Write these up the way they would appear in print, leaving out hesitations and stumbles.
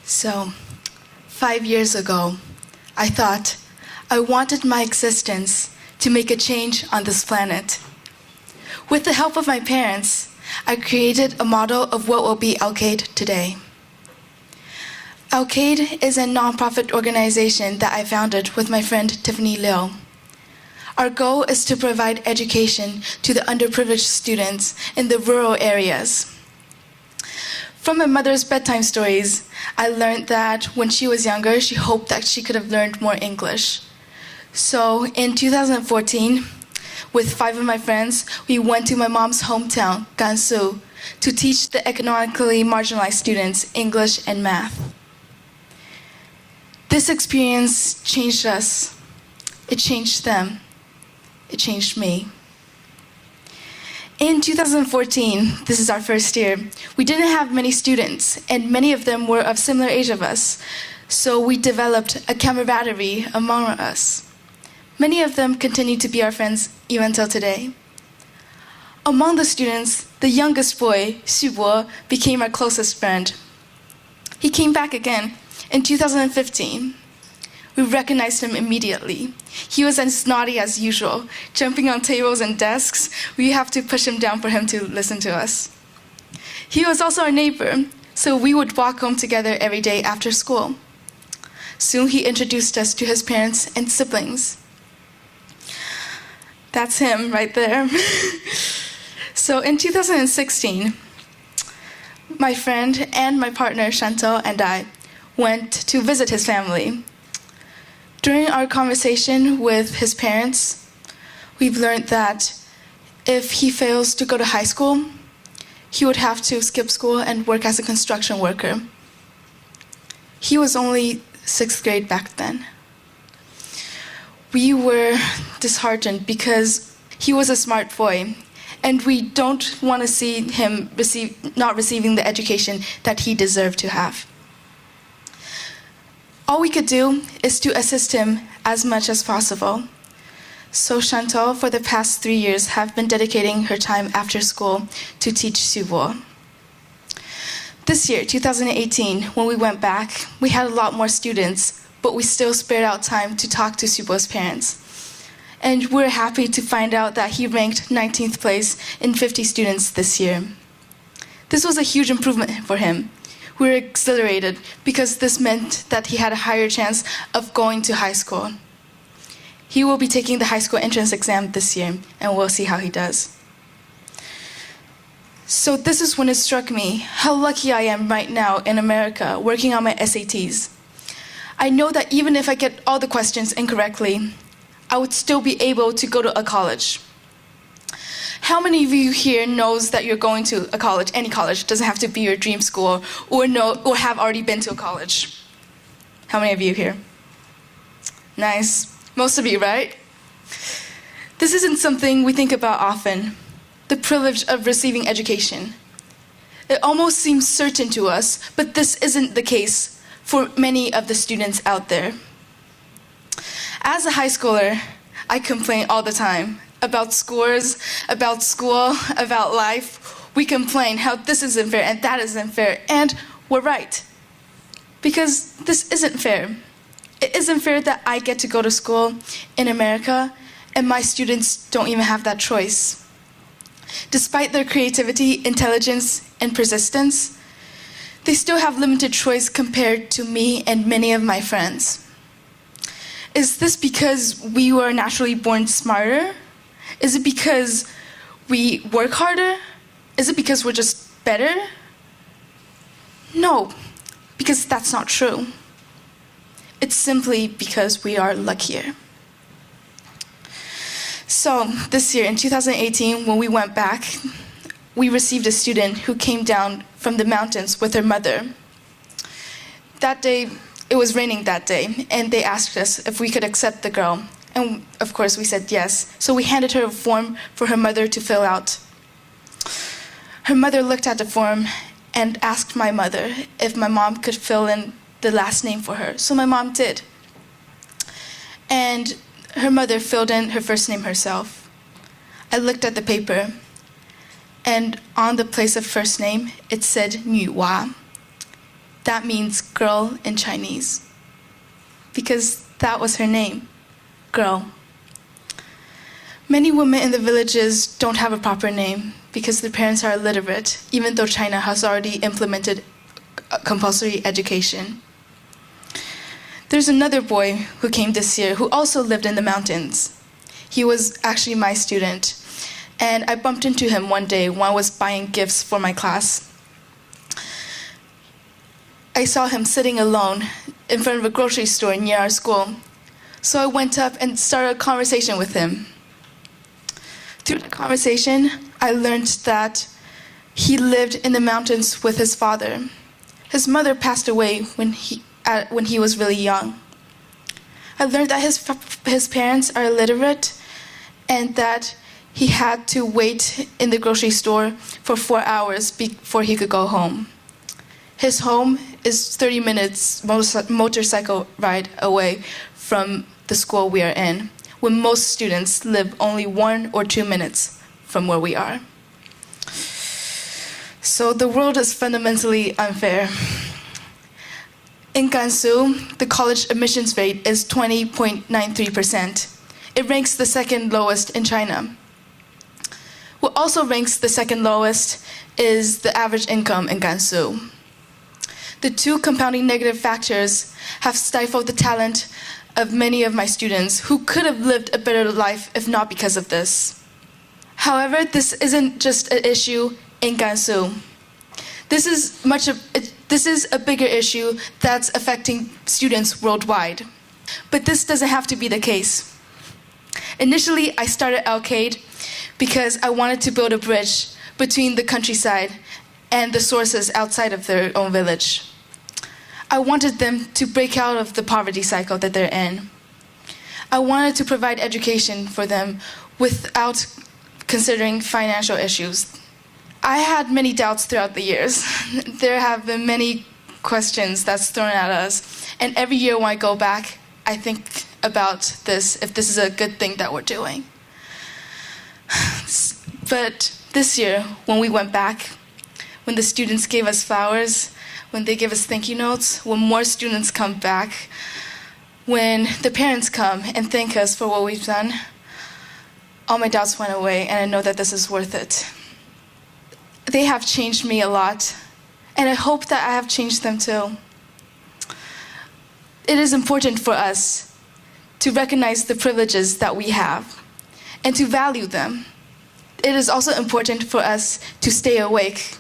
So, 5 years ago, I thought I wanted my existence to make a change on this planet. With the help of my parents, I created a model of what will be Alkaid today. Alkaid is a nonprofit organization that I founded with my friend Tiffany Liu. Our goal is to provide education to the underprivileged students in the rural areas. From my mother's bedtime stories, I learned that when she was younger, she hoped that she could have learned more English. So in 2014, with 5 of my friends, we went to my mom's hometown, Gansu, to teach the economically marginalized students English and math. This experience changed us. It changed them. It changed me. In 2014, this is our first year, we didn't have many students, and many of them were of similar age of us, so we developed a camaraderie among us. Many of them continue to be our friends even until today. Among the students, the youngest boy, Xubo, became our closest friend. He came back again in 2015. We recognized him immediately. He was as naughty as usual, jumping on tables and desks. We have to push him down for him to listen to us. He was also our neighbor, so we would walk home together every day after school. Soon he introduced us to his parents and siblings. That's him right there. So in 2016, my friend and my partner Chantal and I went to visit his family. During our conversation with his parents, we've learned that if he fails to go to high school, he would have to skip school and work as a construction worker. He was only 6th grade back then. We were disheartened because he was a smart boy, and we don't want to see him not receiving the education that he deserved to have. All we could do is to assist him as much as possible. So Chantal, for the past 3 years, have been dedicating her time after school to teach Xubo. This year, 2018, when we went back, we had a lot more students, but we still spared out time to talk to Xubo's parents. And we're happy to find out that he ranked 19th place in 50 students this year. This was a huge improvement for him. We were exhilarated because this meant that he had a higher chance of going to high school. He will be taking the high school entrance exam this year, and we'll see how he does. So this is when it struck me how lucky I am right now in America working on my SATs. I know that even if I get all the questions incorrectly, I would still be able to go to a college. How many of you here knows that you're going to a college, any college, doesn't have to be your dream school, or have already been to a college? How many of you here? Nice. Most of you, right? This isn't something we think about often, the privilege of receiving education. It almost seems certain to us, but this isn't the case for many of the students out there. As a high schooler, I complain all the time about scores, about school, about life. We complain how this isn't fair and that isn't fair, and we're right. Because this isn't fair. It isn't fair that I get to go to school in America and my students don't even have that choice. Despite their creativity, intelligence, and persistence, they still have limited choice compared to me and many of my friends. Is this because we were naturally born smarter? Is it because we work harder? Is it because we're just better? No, because that's not true. It's simply because we are luckier. So this year, in 2018, when we went back, we received a student who came down from the mountains with her mother. That day, it was raining that day, and they asked us if we could accept the girl. And of course, we said yes. So we handed her a form for her mother to fill out. Her mother looked at the form and asked my mother if my mom could fill in the last name for her. So my mom did. And her mother filled in her first name herself. I looked at the paper, and on the place of first name, it said 女娃. That means girl in Chinese, because that was her name, girl. Many women in the villages don't have a proper name because their parents are illiterate, even though China has already implemented compulsory education. There's another boy who came this year who also lived in the mountains. He was actually my student, and I bumped into him one day when I was buying gifts for my class. I saw him sitting alone in front of a grocery store near our school, so I went up and started a conversation with him. Through the conversation, I learned that he lived in the mountains with his father. His mother passed away when he was really young. I learned that his parents are illiterate and that he had to wait in the grocery store for 4 hours before he could go home. His home is 30 minutes motorcycle ride away from the school we are in, when most students live only 1 or 2 minutes from where we are. So the world is fundamentally unfair. In Gansu, the college admissions rate is 20.93%. It ranks the second lowest in China. What also ranks the second lowest is the average income in Gansu. The two compounding negative factors have stifled the talent of many of my students who could have lived a better life if not because of this. However, this isn't just an issue in Gansu. This is a bigger issue that's affecting students worldwide. But this doesn't have to be the case. Initially, I started Alkaid because I wanted to build a bridge between the countryside and the sources outside of their own village. I wanted them to break out of the poverty cycle that they're in. I wanted to provide education for them without considering financial issues. I had many doubts throughout the years. There have been many questions that's thrown at us, and every year when I go back, I think about this, if this is a good thing that we're doing. But this year, when we went back, when the students gave us flowers, when they give us thank you notes, when more students come back, when the parents come and thank us for what we've done, all my doubts went away, and I know that this is worth it. They have changed me a lot, and I hope that I have changed them too. It is important for us to recognize the privileges that we have and to value them. It is also important for us to stay awake,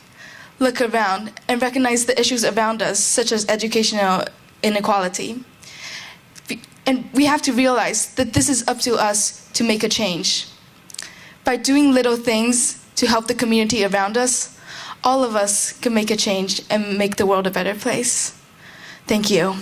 look around, and recognize the issues around us, such as educational inequality. And we have to realize that this is up to us to make a change. By doing little things to help the community around us, all of us can make a change and make the world a better place. Thank you.